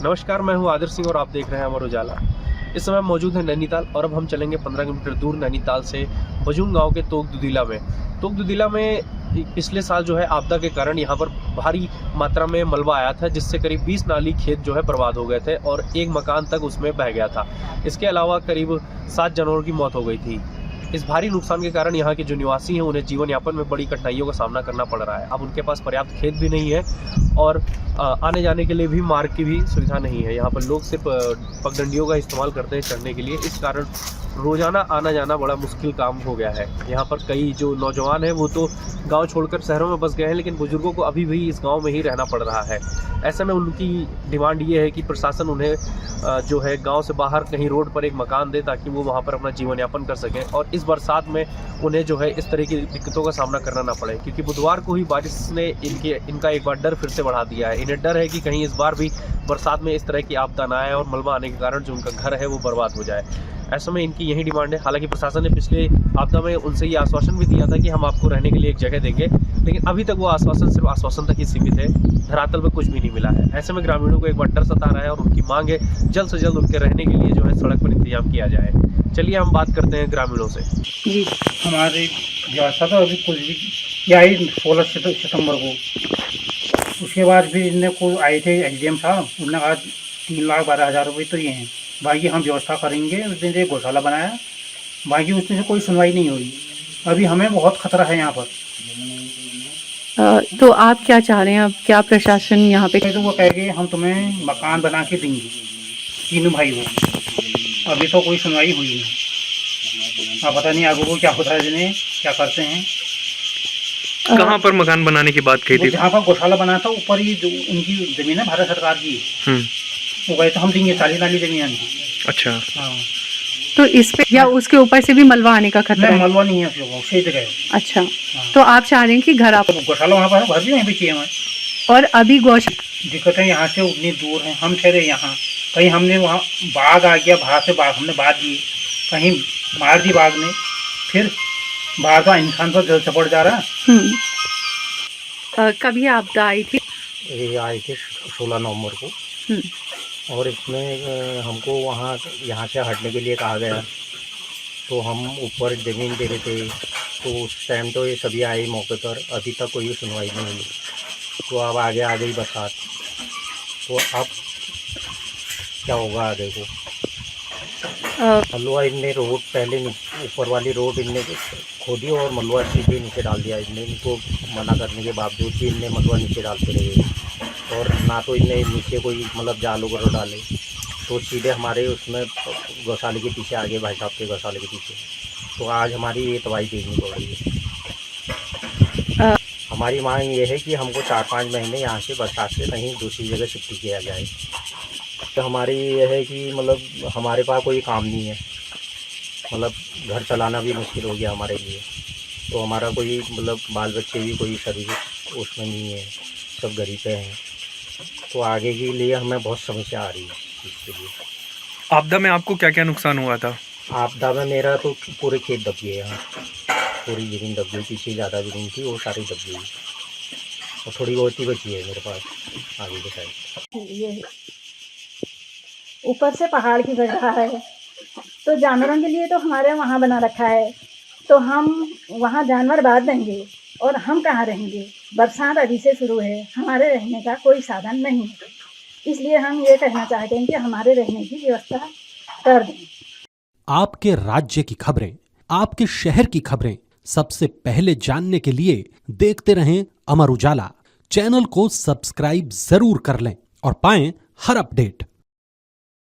नमस्कार, मैं हूं आदर्श सिंह और आप देख रहे हैं अमर उजाला। इस समय मौजूद है नैनीताल और अब हम चलेंगे 15 किलोमीटर दूर नैनीताल से बजूंग गांव के तोकदुदीला में। तोकदुदीला में पिछले साल जो है आपदा के कारण यहाँ पर भारी मात्रा में मलबा आया था, जिससे करीब 20 नाली खेत जो है बर्बाद हो गए थे और एक मकान तक उसमें बह गया था। इसके अलावा करीब 7 जानवरों की मौत हो गई थी। इस भारी नुकसान के कारण यहाँ के जो निवासी हैं उन्हें जीवन यापन में बड़ी कठिनाइयों का सामना करना पड़ रहा है। अब उनके पास पर्याप्त खेत भी नहीं है और आने जाने के लिए भी मार्ग की भी सुविधा नहीं है। यहाँ पर लोग सिर्फ पगडंडियों का इस्तेमाल करते हैं चढ़ने के लिए। इस कारण रोज़ाना आना जाना बड़ा मुश्किल काम हो गया है। यहाँ पर कई जो नौजवान हैं वो तो गांव छोड़कर शहरों में बस गए हैं, लेकिन बुजुर्गों को अभी भी इस गांव में ही रहना पड़ रहा है। ऐसे में उनकी डिमांड ये है कि प्रशासन उन्हें जो है गांव से बाहर कहीं रोड पर एक मकान दे, ताकि वो वहाँ पर अपना जीवन यापन कर सकें और इस बरसात में उन्हें जो है इस तरह की दिक्कतों का सामना करना ना पड़े। क्योंकि बुधवार को ही बारिश ने इनका एक बार डर फिर से बढ़ा दिया है। इन्हें डर है कि कहीं इस बार भी बरसात में इस तरह की आपदा ना आए और मलबा आने के कारण जो उनका घर है वो बर्बाद हो जाए। ऐसे में इनकी यही डिमांड है। हालांकि प्रशासन ने पिछले आपदा में उनसे ये आश्वासन भी दिया था कि हम आपको रहने के लिए एक जगह देंगे, लेकिन अभी तक वो आश्वासन सिर्फ आश्वासन तक ही सीमित है। धरातल पर कुछ भी नहीं मिला है। ऐसे में ग्रामीणों को एक बार डर सता रहा है और उनकी मांग है जल्द से जल्द उनके रहने के लिए जो है सड़क पर इंतजाम किया जाए। चलिए हम बात करते हैं ग्रामीणों से। जी, हमारी व्यवस्था तो अभी कुछ भी यह आई 16 सितंबर को। उसके बाद फिर इनने कोई आए थे एसडीएम साहब, उन्होंने कहा 3,12,000 रुपये तो ये हैं, बाकी हम व्यवस्था करेंगे। उस दिन एक गौशाला बनाया, बाकी उसमें से कोई सुनवाई नहीं हुई। अभी हमें बहुत खतरा है यहाँ पर। तो आप क्या चाह रहे हैं? अब क्या प्रशासन यहाँ पे? तो वो कह गए हम तुम्हें मकान बना के देंगे, तीनों भाई हो। अभी तो कोई सुनवाई हुई नहीं। अब पता नहीं आगे को क्या होता है, जिन्हें क्या करते हैं। कहाँ पर मकान बनाने की बात कही थी? जहाँ पर गौशाला बना था ऊपर ही जो उनकी जमीन है भारत सरकार की, वो गए तो हम देंगे 40 नाली जमीन की। अच्छा, हाँ, तो इस पे या उसके ऊपर से भी मलबा आने का खतरा है? मलबा नहीं है, सही जगह। अच्छा, हाँ। तो आप चाह रहे हैं कि घर आप गौशाला वहाँ पर घर भी वहीं पे चाहिए हमें। और अभी गौशाला दिक्कतें यहाँ से उतनी दूर हैं, हम ठहरे यहाँ, कहीं हमने वहाँ बाघ आ गया, बाहर से बाघ हमने बात दी, कहीं मार दी बाघ ने, फिर बाहर का इंसान पर जल चपड़ जा रहा। कभी आपदा आई थी? ये आए थे 16 नवंबर को, और इसमें हमको वहाँ यहाँ से हटने के लिए कहा गया। तो हम ऊपर ज़मीन दे रहे थे, तो उस टाइम तो ये सभी आए मौके पर, अभी तक कोई सुनवाई नहीं हुई। तो अब आगे आ गई बरसात, तो अब क्या होगा आगे को? मलबा इनने रोड पहले ऊपर वाली रोड इनने खोदी और मलबा सीधे नीचे डाल दिया। इनने इनको मना करने के बावजूद भी इनने मलबा नीचे डालते रहे, और ना तो इनने नीचे कोई मतलब जाल वगैरह डाले, तो सीधे हमारे उसमें गौशाले के पीछे आगे भाई साहब के गौशाले के पीछे। तो आज हमारी ये तबाही देखनी पड़ रही है। हमारी मांग ये है कि हमको 4-5 महीने यहाँ से बरसात से कहीं दूसरी जगह शिफ्ट किया जाए। तो हमारी ये है कि मतलब हमारे पास कोई काम नहीं है, मतलब घर चलाना भी मुश्किल हो गया हमारे लिए। तो हमारा कोई मतलब बाल बच्चे भी कोई सर्विस उसमें नहीं है, सब गरीब पे हैं। तो आगे के लिए हमें बहुत समस्या आ रही है इसके लिए। आपदा में आपको क्या क्या नुकसान हुआ था? आपदा में मेरा तो पूरे खेत दब गए, यहाँ पूरी ज़मीन दब गई, पीछे ज़्यादा ज़मीन थी वो सारी दब गई, और थोड़ी बहुत ही बची है मेरे पास आगे के साइड। ये ऊपर से पहाड़ की जगह है, तो जानवरों के लिए तो हमारे वहाँ बना रखा है, तो हम वहाँ जानवर बांध देंगे और हम कहाँ रहेंगे? बरसात अभी से शुरू है, हमारे रहने का कोई साधन नहीं है। इसलिए हम ये कहना चाहते हैं कि हमारे रहने की व्यवस्था कर दें। आपके राज्य की खबरें, आपके शहर की खबरें सबसे पहले जानने के लिए देखते रहें अमर उजाला। चैनल को सब्सक्राइब जरूर कर लें और पाएं हर अपडेट।